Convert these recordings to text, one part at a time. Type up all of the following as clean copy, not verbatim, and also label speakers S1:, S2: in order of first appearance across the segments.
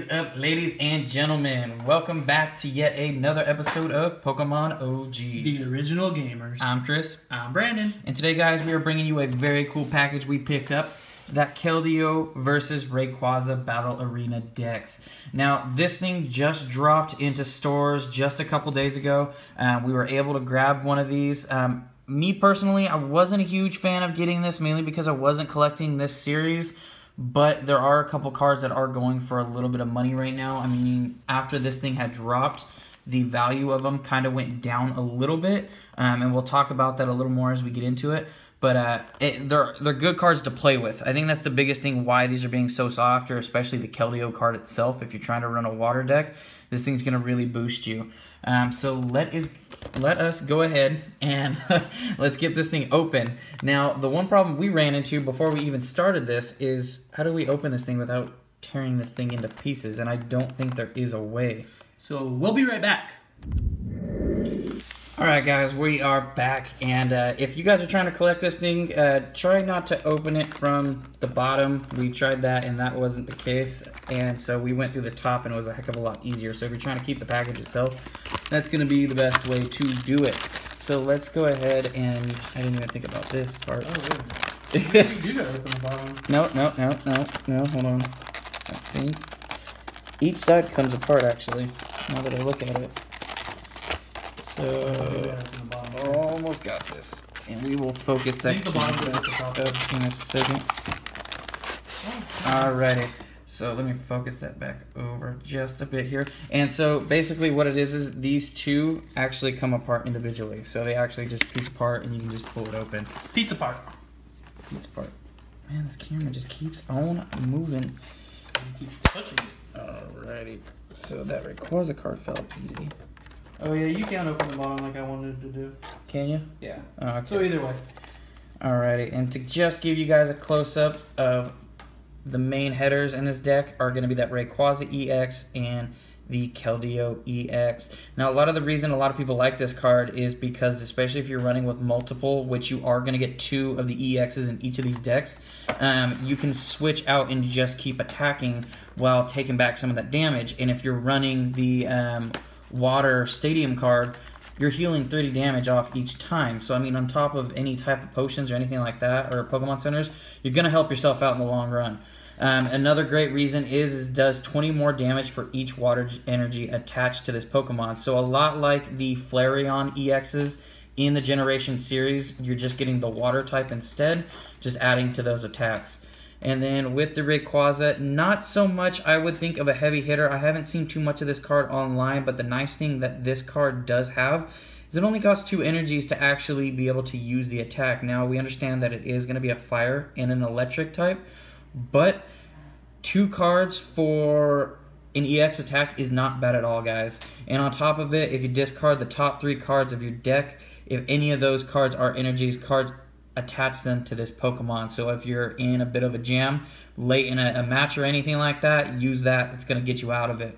S1: is up, ladies and gentlemen? Welcome back to yet another episode of Pokemon OG.
S2: The original gamers.
S1: I'm Chris.
S2: I'm Brandon.
S1: And today, guys, we are bringing you a very cool package we picked up. That Keldeo versus Rayquaza Battle Arena decks. Now, this thing just dropped into stores just a couple days ago. We were able to grab one of these. Me, personally, I wasn't a huge fan of getting this, mainly because I wasn't collecting this series. But there are a couple cards that are going for a little bit of money right now. I mean, after this thing had dropped, the value of them kind of went down a little bit. And we'll talk about that a little more as we get into it. But they're good cards to play with. I think that's the biggest thing why these are being so sought after, especially the Keldeo card itself. If you're trying to run a water deck, this thing's going to really boost you. So let us go ahead and let's get this thing open. Now, the one problem we ran into before we even started this is how do we open this thing without tearing this thing into pieces? And I don't think there is a way.
S2: So we'll be right back.
S1: Alright guys, we are back, and if you guys are trying to collect this thing, try not to open it from the bottom. We tried that and that wasn't the case, and so we went through the top and it was a heck of a lot easier. So if you're trying to keep the package itself, that's going to be the best way to do it. So let's go ahead and, I didn't even think about this part.
S2: Oh, really? You do gotta open the bottom.
S1: No, hold on. I think each side comes apart actually, now that I look at it. So, almost got this. And we will focus that up in a second. Alrighty. So let me focus that back over just a bit here. And so basically what it is these two actually come apart individually. So they actually just piece apart and you can just pull it open.
S2: Pizza part.
S1: Pizza part. Man, this camera just keeps on moving.
S2: You keep touching it.
S1: Alrighty. So that Rayquaza card fell easy.
S2: Oh yeah, you can't open the bottom like I wanted to do.
S1: Can you?
S2: Yeah.
S1: Okay.
S2: So either way.
S1: Alrighty, and to just give you guys a close-up of the main headers in this deck are going to be that Rayquaza-EX and the Keldeo-EX. Now, a lot of the reason a lot of people like this card is because, especially if you're running with multiple, which you are going to get 2 of the EXs in each of these decks, you can switch out and just keep attacking while taking back some of that damage. And if you're running the Water Stadium card, you're healing 30 damage off each time. So, I mean, on top of any type of potions or anything like that, or Pokemon Centers, you're going to help yourself out in the long run. Another great reason is it does 20 more damage for each water energy attached to this Pokemon. So, a lot like the Flareon EXs in the Generation series, you're just getting the water type instead, just adding to those attacks. And then with the Rayquaza, not so much I would think of a heavy hitter. I haven't seen too much of this card online, but the nice thing that this card does have is it only costs 2 energies to actually be able to use the attack. Now, we understand that it is going to be a fire and an electric type, but 2 cards for an EX attack is not bad at all, guys. And on top of it, if you discard the top 3 cards of your deck, if any of those cards are energies, cards attach them to this Pokemon. So if you're in a bit of a jam late in a match or anything like that, use that. It's going to get you out of it.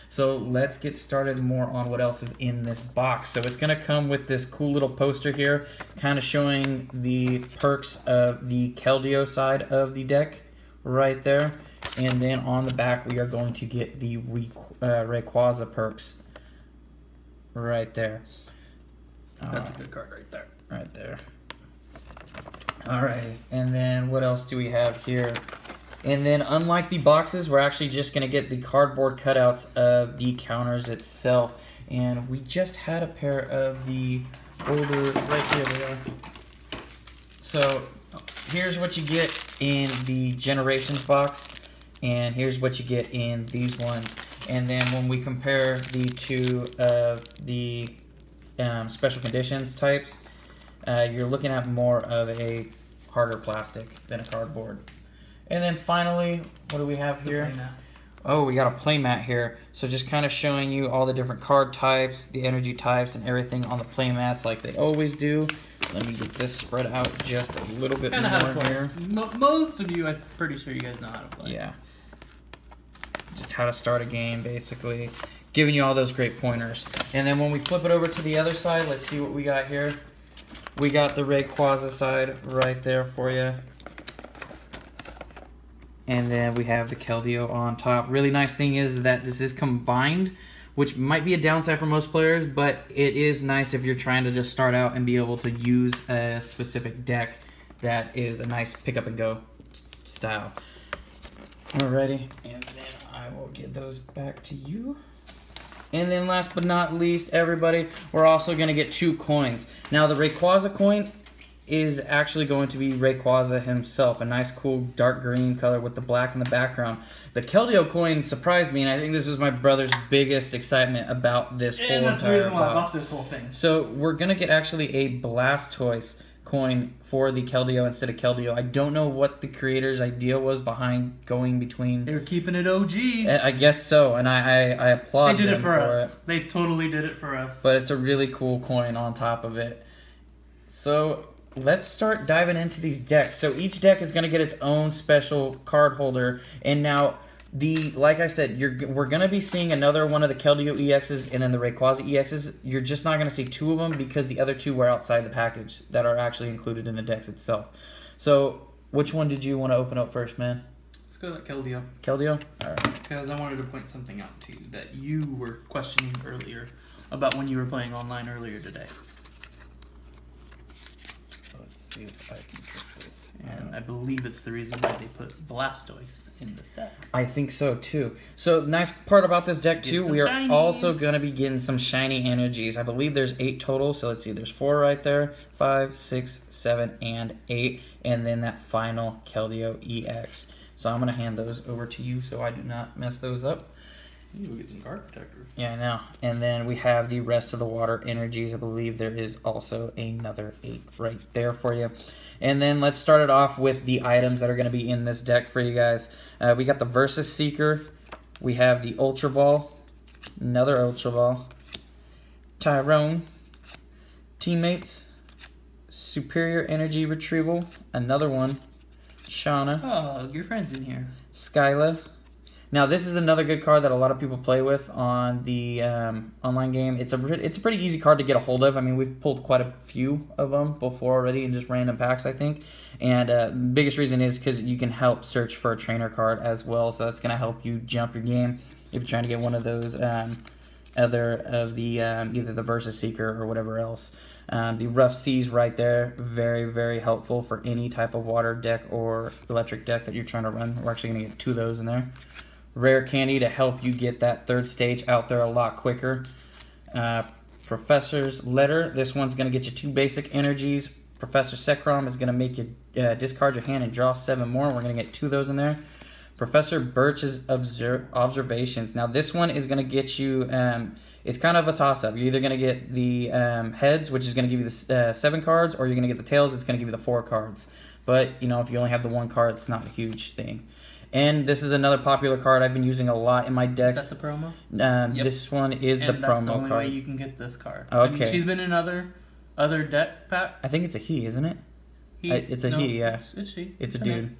S1: So let's get started more on what else is in this box. So it's going to come with this cool little poster here, kind of showing the perks of the Keldeo side of the deck right there. And then on the back, we are going to get the Rayquaza perks right there.
S2: That's a good card right there.
S1: Right there. Alright, and then what else do we have here? And then unlike the boxes, we're actually just going to get the cardboard cutouts of the counters itself. And we just had a pair of the older, right here they are. So here's what you get in the Generations box, and here's what you get in these ones. And then when we compare the two of the special conditions types, you're looking at more of a harder plastic than a cardboard. And then finally, what do we have here? Oh, we got a playmat here. So just kind of showing you all the different card types, the energy types, and everything on the playmats like they always do. Let me get this spread out just a little bit more here.
S2: Most of you, I'm pretty sure you guys know how to play.
S1: Yeah. Just how to start a game, basically. Giving you all those great pointers. And then when we flip it over to the other side, let's see what we got here. We got the Rayquaza side right there for you. And then we have the Keldeo on top. Really nice thing is that this is combined, which might be a downside for most players, but it is nice if you're trying to just start out and be able to use a specific deck that is a nice pick up and go style. Alrighty, and then I will give those back to you. And then last but not least, everybody, we're also going to get 2 coins. Now the Rayquaza coin is actually going to be Rayquaza himself, a nice cool dark green color with the black in the background. The Keldeo coin surprised me, and I think this was my brother's biggest excitement about this whole entire box.
S2: And that's the reason why I bought this whole thing.
S1: So we're going to get actually a Blastoise coin for the Keldeo instead of Keldeo. I don't know what the creator's idea was behind going between.
S2: They were keeping it OG.
S1: I guess so, and I applaud them.
S2: They did it for us. They totally did it for us.
S1: But it's a really cool coin on top of it. So let's start diving into these decks. So each deck is going to get its own special card holder. And now, like I said, we're going to be seeing another one of the Keldeo-EXs and then the Rayquaza-EXs. You're just not going to see 2 of them because the other 2 were outside the package that are actually included in the decks itself. So which one did you want to open up first, man?
S2: Let's go with Keldeo.
S1: Keldeo? All right.
S2: Because I wanted to point something out to you that you were questioning earlier about when you were playing online earlier today.
S1: See if I can trick this.
S2: And I believe it's the reason why they put Blastoise in this deck.
S1: I think so too. So nice part about this deck too, we are
S2: shinies.
S1: also going to be getting some shiny energies. I believe there's 8 total. So let's see, there's 4 right there, 5, 6, 7, and 8. And then that final Keldeo-EX. So I'm going to hand those over to you so I do not mess those up.
S2: You will get some card protectors.
S1: Yeah, I know. And then we have the rest of the water energies. I believe there is also another 8 right there for you. And then let's start it off with the items that are going to be in this deck for you guys. We got the Versus Seeker. We have the Ultra Ball. Another Ultra Ball. Tyrone. Teammates. Superior Energy Retrieval. Another one. Shauna.
S2: Oh, your friend's in here.
S1: Skyla. Now, this is another good card that a lot of people play with on the online game. It's a pretty easy card to get a hold of. I mean, we've pulled quite a few of them before already in just random packs, I think. And the biggest reason is because you can help search for a trainer card as well. So that's going to help you jump your game if you're trying to get one of those other of the either the Versus Seeker or whatever else. The Rough Seas right there, very, very helpful for any type of water deck or electric deck that you're trying to run. We're actually going to get 2 of those in there. Rare Candy to help you get that 3rd stage out there a lot quicker. Professor's Letter. This one's going to get you 2 basic energies. Professor Sekrom is going to make you discard your hand and draw 7 more. We're going to get 2 of those in there. Professor Birch's Observations. Now this one is going to get you, it's kind of a toss-up. You're either going to get the heads, which is going to give you the 7 cards, or you're going to get the tails, it's going to give you the 4 cards. But, you know, if you only have the 1 card, it's not a huge thing. And this is another popular card I've been using a lot in my decks.
S2: Is that the promo?
S1: Yep. This one is the promo card.
S2: And that's the only way you can get this card.
S1: Okay.
S2: I mean, she's been in other deck packs.
S1: I think it's a he, isn't it?
S2: He?
S1: It's a he, yeah.
S2: It's she.
S1: It's a dude.
S2: It.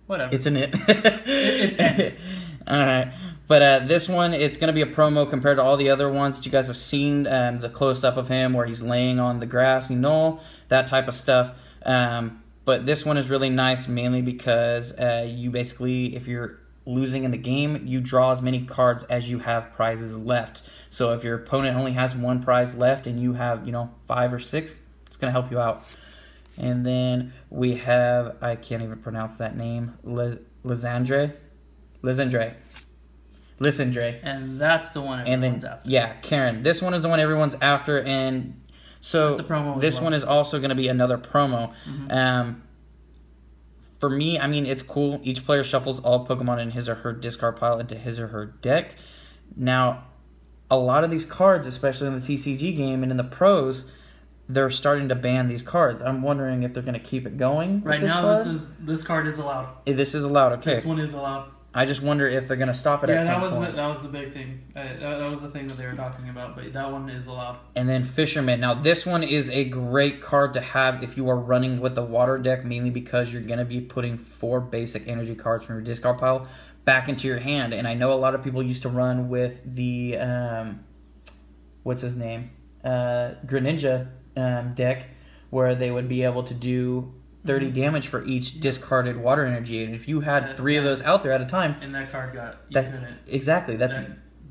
S2: Whatever.
S1: It's an it.
S2: It's it.
S1: Alright. But this one, it's going to be a promo compared to all the other ones that you guys have seen. The close-up of him where he's laying on the grassy knoll, that type of stuff. But this one is really nice mainly because you basically, if you're losing in the game, you draw as many cards as you have prizes left. So if your opponent only has 1 prize left and you have, 5 or 6, it's going to help you out. And then we have, I can't even pronounce that name, Lysandre.
S2: And that's the one everyone's after.
S1: Yeah, Karen. This one is the one everyone's after, and so this one is also going to be another promo. Mm-hmm. For me, I mean, it's cool. Each player shuffles all Pokemon in his or her discard pile into his or her deck. Now, a lot of these cards, especially in the TCG game and in the pros, they're starting to ban these cards. I'm wondering if they're going to keep it going.
S2: Right now, this card is allowed.
S1: This is allowed. Okay.
S2: This one is allowed.
S1: I just wonder if they're going to stop it at some point.
S2: That was the big thing. That was the thing that they were talking about, but that one is allowed.
S1: And then Fisherman. Now, this one is a great card to have if you are running with the water deck, mainly because you're going to be putting 4 basic energy cards from your discard pile back into your hand. And I know a lot of people used to run with the, what's his name? Greninja deck, where they would be able to do 30 damage for each discarded water energy. And if you had 3 of those out there at a time,
S2: and that card couldn't.
S1: Exactly. That's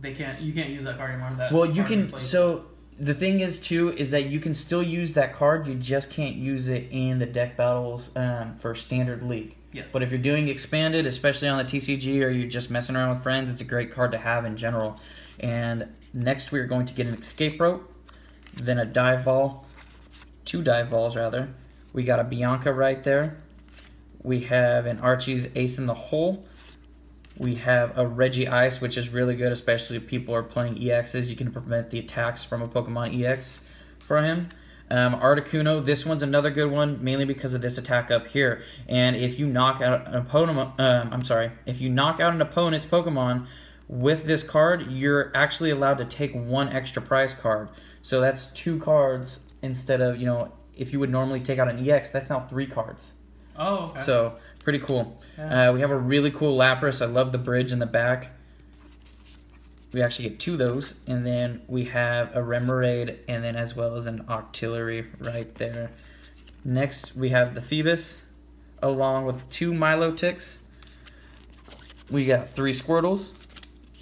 S2: you can't use that card anymore.
S1: Well, you can. So the thing is too is that you can still use that card. You just can't use it in the deck battles for standard league.
S2: Yes.
S1: But if you're doing expanded, especially on the TCG, or you're just messing around with friends, it's a great card to have in general. And next we're going to get an escape rope, then a dive ball, 2 dive balls rather. We got a Bianca right there. We have an Archie's Ace in the Hole. We have a Reggie-Ice, which is really good, especially if people are playing EXs. You can prevent the attacks from a Pokemon-EX for him. Articuno, this one's another good one, mainly because of this attack up here. And if you knock out an opponent, if you knock out an opponent's Pokemon with this card, you're actually allowed to take 1 extra prize card. So that's 2 cards instead of, if you would normally take out an EX, that's now 3 cards.
S2: Oh, okay.
S1: So, pretty cool.
S2: Yeah.
S1: We have a really cool Lapras. I love the bridge in the back. We actually get 2 of those. And then we have a Remoraid, and then as well as an Octillery right there. Next, we have the Phoebus, along with 2 Milotics. We got 3 Squirtles,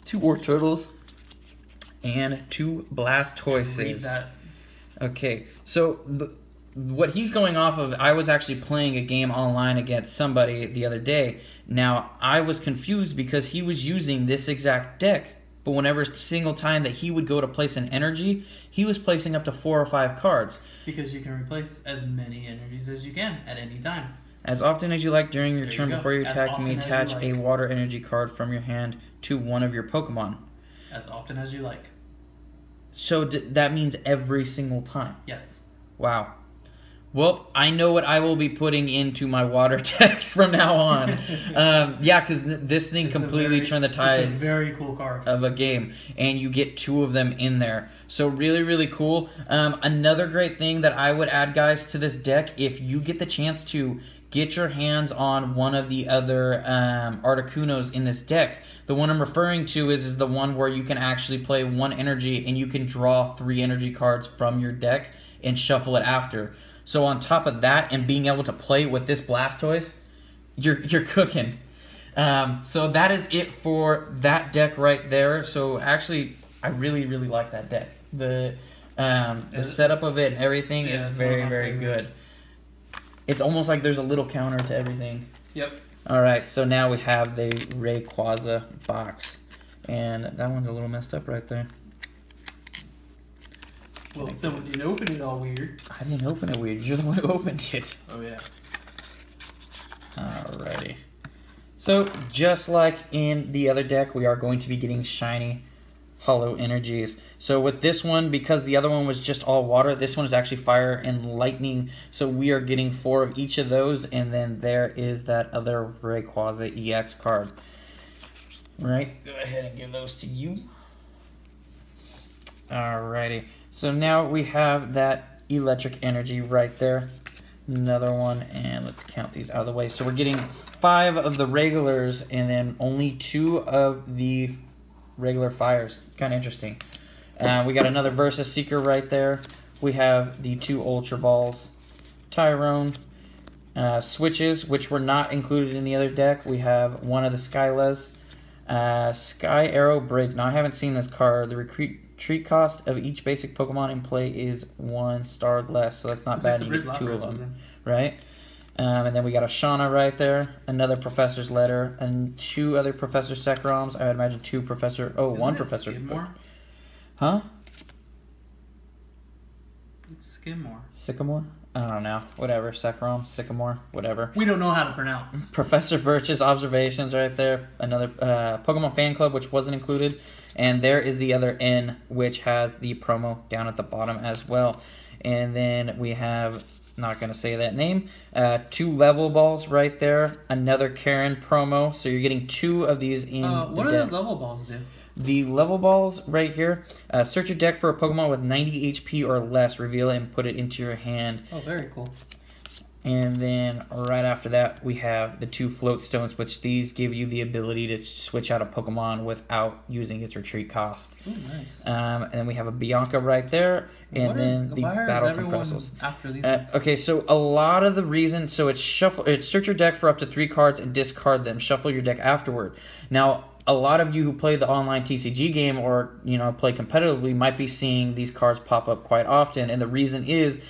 S1: 2 Wartortles, and 2 Blastoises.
S2: Read that.
S1: Okay, so what he's going off of, I was actually playing a game online against somebody the other day. Now, I was confused because he was using this exact deck, but whenever single time that he would go to place an energy, he was placing up to 4 or 5 cards.
S2: Because you can replace as many energies as you can at any time.
S1: As often as you like during your turn before you
S2: As
S1: attack, you may
S2: often as you
S1: attach
S2: like.
S1: a water energy card from your hand to one of your Pokemon.
S2: As often as you like.
S1: So that means every single time.
S2: Yes.
S1: Wow. Well, I know what I will be putting into my water decks from now on. Yeah, because this thing completely turned the tides.
S2: It's a very cool card.
S1: Of a game, and you get 2 of them in there. So really, really cool. Another great thing that I would add, guys, to this deck, if you get the chance to get your hands on one of the other Articunos in this deck, the one I'm referring to is the one where you can actually play 1 energy and you can draw 3 energy cards from your deck and shuffle it after. So on top of that, and being able to play with this Blastoise, you're cooking. So that is it for that deck right there. So actually, I really, really like that deck. The setup of it and everything is very, very good. It's almost like there's a little counter to everything.
S2: Yep.
S1: Alright, so now we have the Rayquaza box. And that one's a little messed up right there.
S2: Well, someone didn't open it all weird.
S1: I didn't open it weird. You're the one who opened it.
S2: Oh, yeah.
S1: Alrighty. So, just like in the other deck, we are going to be getting shiny hollow energies. So with this one, because the other one was just all water, this one is actually fire and lightning. So we are getting 4 of each of those, and then there is that other Rayquaza-EX card. Right, go ahead and give those to you. Alrighty. So now we have that electric energy right there. Another one, and let's count these out of the way. So we're getting 5 of the regulars, and then only 2 of the regular fires. It's kind of interesting. We got another Versus Seeker right there. We have the 2 Ultra Balls, Tyrone, switches, which were not included in the other deck. We have one of the Skylas, Sky Arrow Bridge. Now I haven't seen this card. The retreat cost of each basic Pokemon in play is 1 star less, so that's not bad. You get 2 of them, right? And then we got a Shauna right there, another Professor's Letter, and 2 other Professor Sekroms. I would imagine 2 Professor. Oh, one Professor.
S2: Skidmore?
S1: Huh?
S2: It's Skidmore.
S1: Sycamore? I don't know. Whatever. Sekrom, Sycamore, whatever.
S2: We don't know how to pronounce.
S1: Professor Birch's Observations right there. Another Pokemon Fan Club, which wasn't included. And there is the other N, which has the promo down at the bottom as well. And then we have, not going to say that name, 2 level balls right there. Another Karen promo. So you're getting 2 of these in
S2: what do those level balls do?
S1: The level balls right here, search your deck for a Pokemon with 90 HP or less, reveal it and put it into your hand.
S2: Oh, very cool.
S1: And then right after that, we have the 2 float stones, which these give you the ability to switch out a Pokemon without using its retreat cost.
S2: Ooh, nice.
S1: And then we have a Bianca right there, and then the battle compressals.
S2: After these
S1: okay, so a lot of the reason, so it's search your deck for up to 3 cards and discard them. Shuffle your deck afterward. Now, a lot of you who play the online TCG game or play competitively might be seeing these cards pop up quite often, and the reason is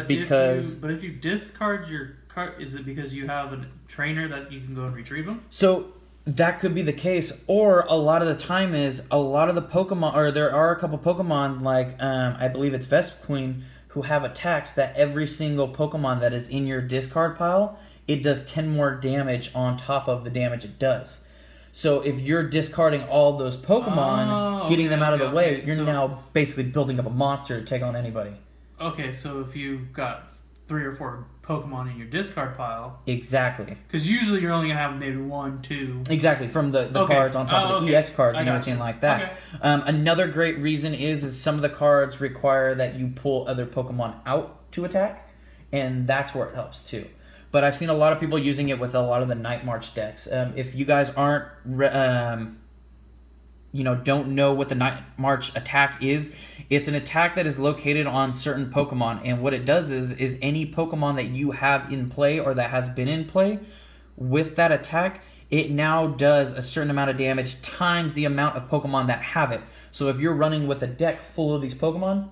S1: because.
S2: But if you discard your card, is it because you have a trainer that you can go and retrieve them?
S1: So that could be the case, or a lot of the time is a lot of the Pokemon, or there are a couple Pokemon like I believe it's Vespiquen who have attacks that every single Pokemon that is in your discard pile, it does 10 more damage on top of the damage it does. So if you're discarding all those Pokemon, getting them out of the way, you're now basically building up a monster to take on anybody.
S2: Okay, so if you've got 3 or 4 Pokemon in your discard pile.
S1: Exactly.
S2: Because usually you're only going to have maybe 1, 2.
S1: Exactly, from the cards on top of the EX cards and everything like that.
S2: Okay.
S1: Another great reason is some of the cards require that you pull other Pokemon out to attack, and that's where it helps too. But I've seen a lot of people using it with a lot of the Night March decks. If you guys aren't, don't know what the Night March attack is, it's an attack that is located on certain Pokemon. And what it does is any Pokemon that you have in play or that has been in play, with that attack, it now does a certain amount of damage times the amount of Pokemon that have it. So if you're running with a deck full of these Pokemon,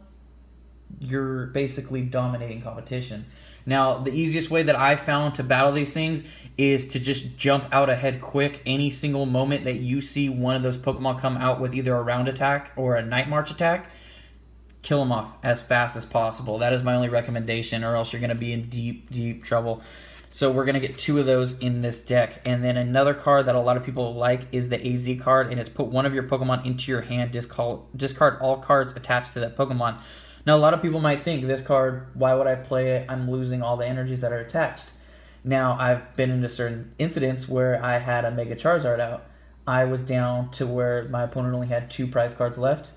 S1: you're basically dominating competition. Now, the easiest way that I found to battle these things is to just jump out ahead quick. Any single moment that you see one of those Pokemon come out with either a round attack or a Night March attack, kill them off as fast as possible. That is my only recommendation, or else you're going to be in deep, deep trouble. So we're going to get 2 of those in this deck. And then another card that a lot of people like is the AZ card, and it's put one of your Pokemon into your hand, discard all cards attached to that Pokemon. Now, a lot of people might think, this card, why would I play it? I'm losing all the energies that are attached. Now, I've been into certain incidents where I had a Mega Charizard out. I was down to where my opponent only had 2 prize cards left.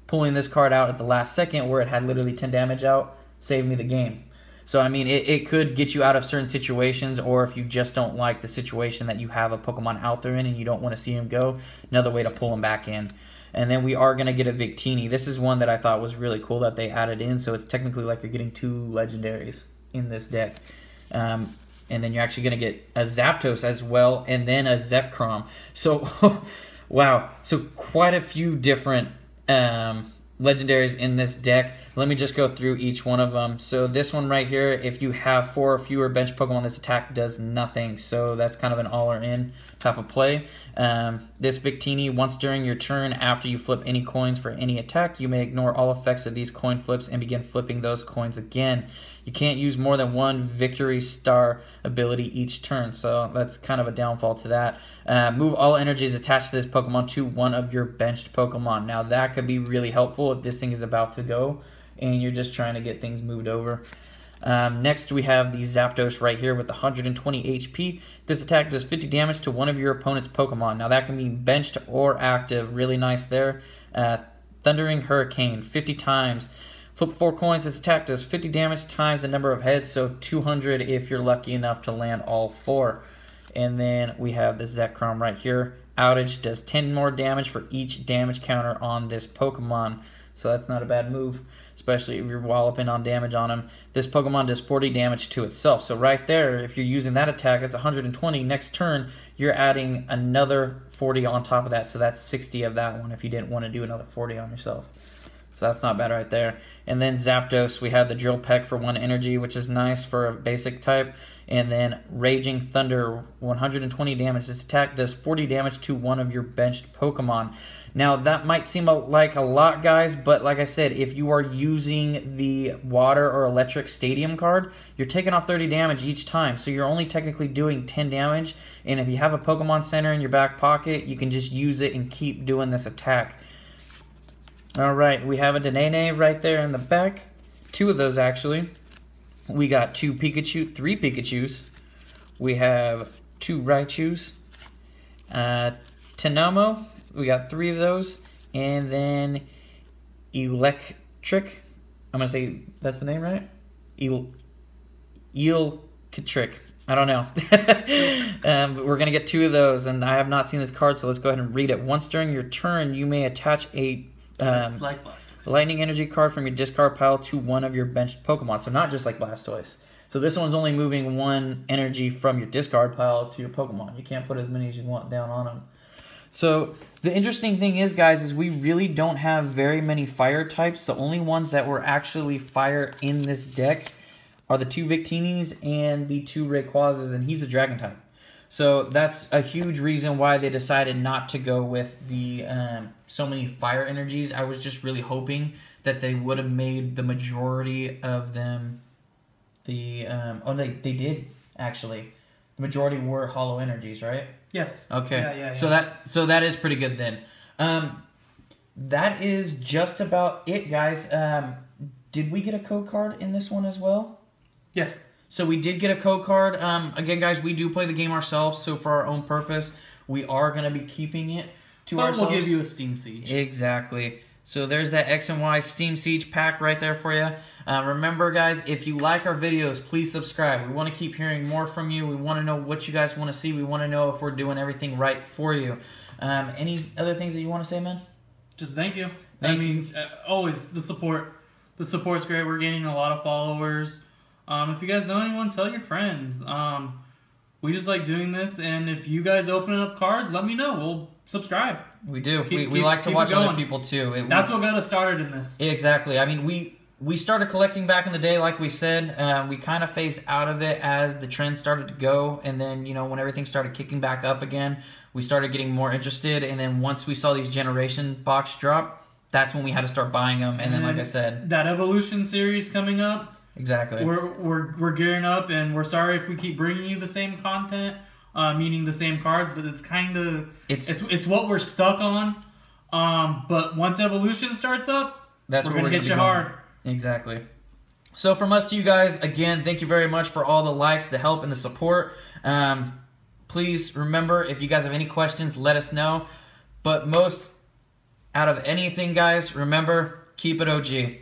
S1: Pulling this card out at the last second where it had literally 10 damage out saved me the game. So, I mean, it could get you out of certain situations, or if you just don't like the situation that you have a Pokemon out there in and you don't want to see him go, another way to pull him back in. And then we are going to get a Victini. This is one that I thought was really cool that they added in, so it's technically like you're getting 2 legendaries in this deck. And then you're actually going to get a Zapdos as well, and then a Zekrom. So, wow. So quite a few different legendaries in this deck. Let me just go through each one of them. So this one right here, if you have 4 or fewer bench Pokemon, this attack does nothing. So that's kind of an all or in type of play. This Victini, once during your turn, after you flip any coins for any attack, you may ignore all effects of these coin flips and begin flipping those coins again. You can't use more than 1 Victory Star ability each turn, so that's kind of a downfall to that. Move all energies attached to this Pokemon to one of your benched Pokemon. Now that could be really helpful if this thing is about to go and you're just trying to get things moved over. Next we have the Zapdos right here with 120 HP. This attack does 50 damage to one of your opponent's Pokemon. Now that can be benched or active. Really nice there. Thundering Hurricane, 50 times. Flip 4 coins. This attack does 50 damage times the number of heads, so 200 if you're lucky enough to land all 4. And then we have the Zekrom right here. Outage does 10 more damage for each damage counter on this Pokemon, so that's not a bad move, especially if you're walloping on damage on him. This Pokemon does 40 damage to itself, so right there, if you're using that attack, it's 120. Next turn, you're adding another 40 on top of that, so that's 60 of that one if you didn't want to do another 40 on yourself. So that's not bad right there. And then Zapdos, we have the Drill Peck for 1 energy, which is nice for a basic type. And then Raging Thunder, 120 damage. This attack does 40 damage to one of your benched Pokemon. Now, that might seem like a lot, guys, but like I said, if you are using the Water or Electric Stadium card, you're taking off 30 damage each time. So you're only technically doing 10 damage. And if you have a Pokemon Center in your back pocket, you can just use it and keep doing this attack. Alright, we have a Denene right there in the back. 2 of those, actually. We got 2 Pikachu, 3 Pikachus. We have 2 Raichus. Tenamo, we got 3 of those. And then Electric. I'm going to say, that's the name, right? Eelkek. trick. I don't know. But we're going to get 2 of those, and I have not seen this card, so let's go ahead and read it. Once during your turn, you may attach a
S2: like Blastoise.
S1: lightning energy card from your discard pile to one of your benched Pokemon. So not just like Blastoise. So this one's only moving 1 energy from your discard pile to your Pokemon. You can't put as many as you want down on them. So the interesting thing is, guys, is we really don't have very many fire types. The only ones that were actually fire in this deck are the 2 Victinis and the 2 Rayquazas, and he's a dragon type. So that's a huge reason why they decided not to go with the so many fire energies. I was just really hoping that they would have made the majority of them the... they did, actually. The majority were hollow energies, right?
S2: Yes.
S1: Okay.
S2: Yeah.
S1: So that is pretty good then. That is just about it, guys. Did we get a code card in this one as well?
S2: Yes.
S1: So we did get a code card. Again, guys, we do play the game ourselves, so for our own purpose, we are going to be keeping it to ourselves.
S2: We'll give you a Steam Siege.
S1: Exactly. So there's that X and Y Steam Siege pack right there for you. Remember, guys, if you like our videos, please subscribe. We want to keep hearing more from you. We want to know what you guys want to see. We want to know if we're doing everything right for you. Any other things that you want to say, man?
S2: Just thank you.
S1: Thank you.
S2: Always the support. The support's great. We're gaining a lot of followers. If you guys know anyone, tell your friends. We just like doing this, and if you guys open up cards, let me know. We'll subscribe.
S1: We do. We like to watch other people too.
S2: That's what got us started in this.
S1: Exactly. I mean, we started collecting back in the day, like we said. We kind of phased out of it as the trend started to go, and then, you know, when everything started kicking back up again, we started getting more interested, and then once we saw these generation box drop, that's when we had to start buying them, and then, like I said...
S2: That Evolution series coming up.
S1: Exactly.
S2: We're gearing up, and we're sorry if we keep bringing you the same content, meaning the same cards, but it's kind of... It's what we're stuck on. But once Evolution starts up, we're going to hit you hard.
S1: Exactly. So from us to you guys, again, thank you very much for all the likes, the help, and the support. Please remember, if you guys have any questions, let us know. But most out of anything, guys, remember, keep it OG.